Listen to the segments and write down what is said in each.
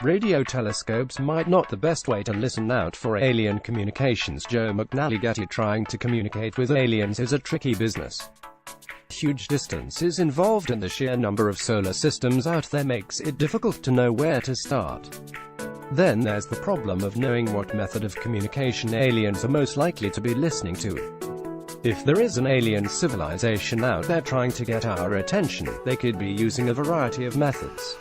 Radio telescopes might not the best way to listen out for alien communications. Joe McNally Getty trying to communicate with aliens is a tricky business. Huge distances involved and the sheer number of solar systems out there makes it difficult to know where to start. Then there's the problem of knowing what method of communication aliens are most likely to be listening to. If there is an alien civilization out there trying to get our attention, they could be using a variety of methods.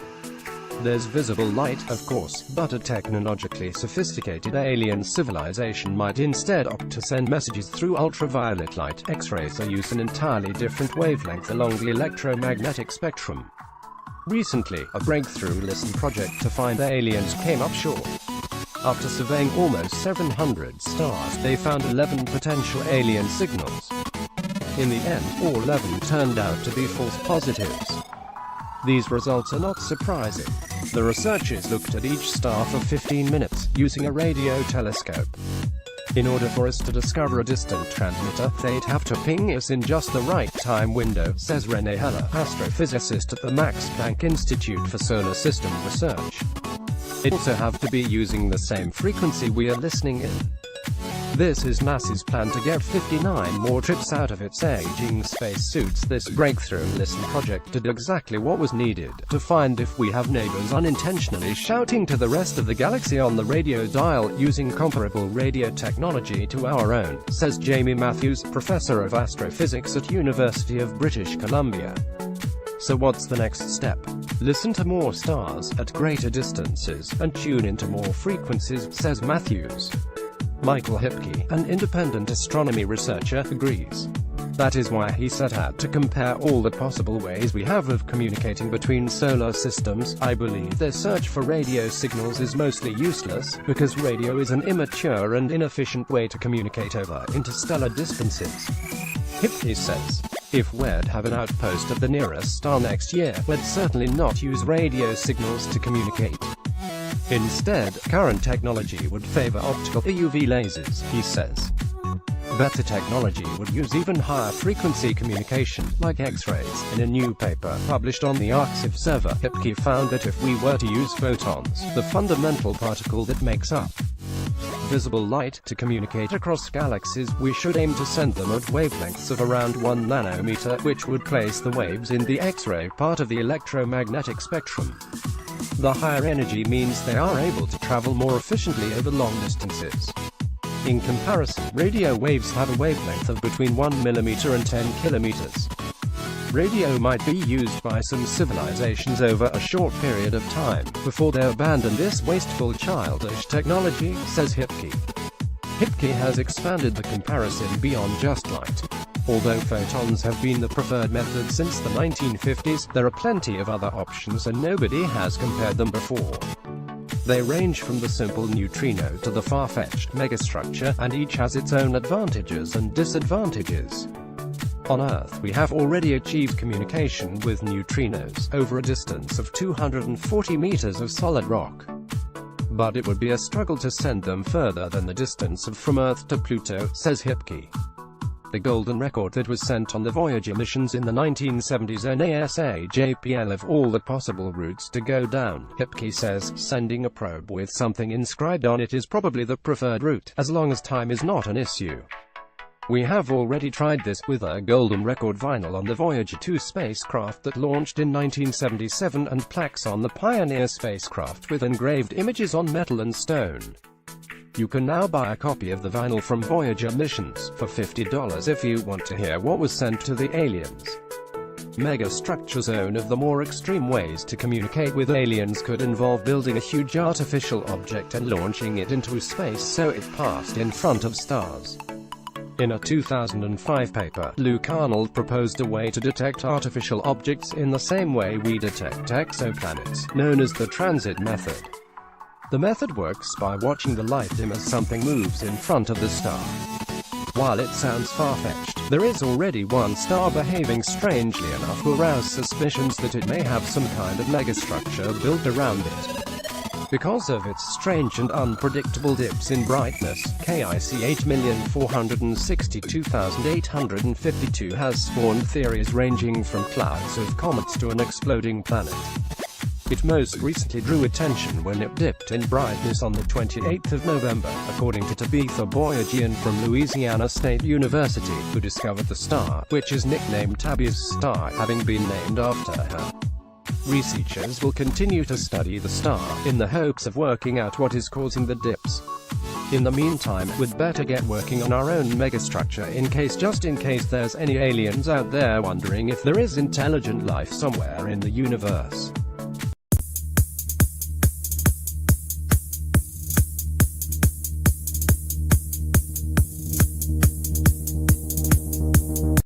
There's visible light, of course, but a technologically sophisticated alien civilization might instead opt to send messages through ultraviolet light. X-rays are used an entirely different wavelength along the electromagnetic spectrum. Recently, a breakthrough listen project to find aliens came up short. After surveying almost 700 stars, they found 11 potential alien signals. In the end, all 11 turned out to be false positives. These results are not surprising. The researchers looked at each star for 15 minutes, using a radio telescope. In order for us to discover a distant transmitter, they'd have to ping us in just the right time window, says Renee Heller, astrophysicist at the Max Planck Institute for Solar System Research. It'd also have to be using the same frequency we are listening in. This is NASA's plan to get 59 more trips out of its aging spacesuits. This breakthrough listen project did exactly what was needed to find if we have neighbors unintentionally shouting to the rest of the galaxy on the radio dial, using comparable radio technology to our own, says Jamie Matthews, professor of astrophysics at University of British Columbia. So what's the next step? Listen to more stars at greater distances and tune into more frequencies, says Matthews. Michael Hipke, an independent astronomy researcher, agrees. That is why he set out to compare all the possible ways we have of communicating between solar systems. I believe their search for radio signals is mostly useless, because radio is an immature and inefficient way to communicate over interstellar distances. Hipke says, if we'd have an outpost at the nearest star next year, we'd certainly not use radio signals to communicate. Instead, current technology would favor optical UV lasers, he says. Better technology would use even higher frequency communication, like X-rays. In a new paper published on the Arxiv server, Hipke found that if we were to use photons, the fundamental particle that makes up visible light, to communicate across galaxies, we should aim to send them at wavelengths of around 1 nanometer, which would place the waves in the X-ray part of the electromagnetic spectrum. The higher energy means they are able to travel more efficiently over long distances. In comparison, radio waves have a wavelength of between 1 millimeter and 10 kilometers. Radio might be used by some civilizations over a short period of time, before they abandon this wasteful, childish technology, says Hipke. Hipke has expanded the comparison beyond just light. Although photons have been the preferred method since the 1950s, there are plenty of other options and nobody has compared them before. They range from the simple neutrino to the far-fetched megastructure, and each has its own advantages and disadvantages. On Earth, we have already achieved communication with neutrinos over a distance of 240 meters of solid rock. But it would be a struggle to send them further than the distance from Earth to Pluto, says Hipke. The golden record that was sent on the Voyager missions in the 1970s, NASA JPL of all the possible routes to go down. Hipke says, sending a probe with something inscribed on it is probably the preferred route, as long as time is not an issue. We have already tried this with a golden record vinyl on the Voyager 2 spacecraft that launched in 1977 and plaques on the Pioneer spacecraft with engraved images on metal and stone. You can now buy a copy of the vinyl from Voyager missions for $50 if you want to hear what was sent to the aliens. Megastructures. One of the more extreme ways to communicate with aliens could involve building a huge artificial object and launching it into space so it passed in front of stars. In a 2005 paper, Luke Arnold proposed a way to detect artificial objects in the same way we detect exoplanets, known as the transit method. The method works by watching the light dim as something moves in front of the star. While it sounds far-fetched, there is already one star behaving strangely enough to arouse suspicions that it may have some kind of megastructure built around it. Because of its strange and unpredictable dips in brightness, KIC 8,462,852 has spawned theories ranging from clouds of comets to an exploding planet. It most recently drew attention when it dipped in brightness on the 28th of November, according to Tabitha Boyajian from Louisiana State University, who discovered the star, which is nicknamed Tabby's star, having been named after her. Researchers will continue to study the star, in the hopes of working out what is causing the dips. In the meantime, we'd better get working on our own megastructure just in case there's any aliens out there wondering if there is intelligent life somewhere in the universe.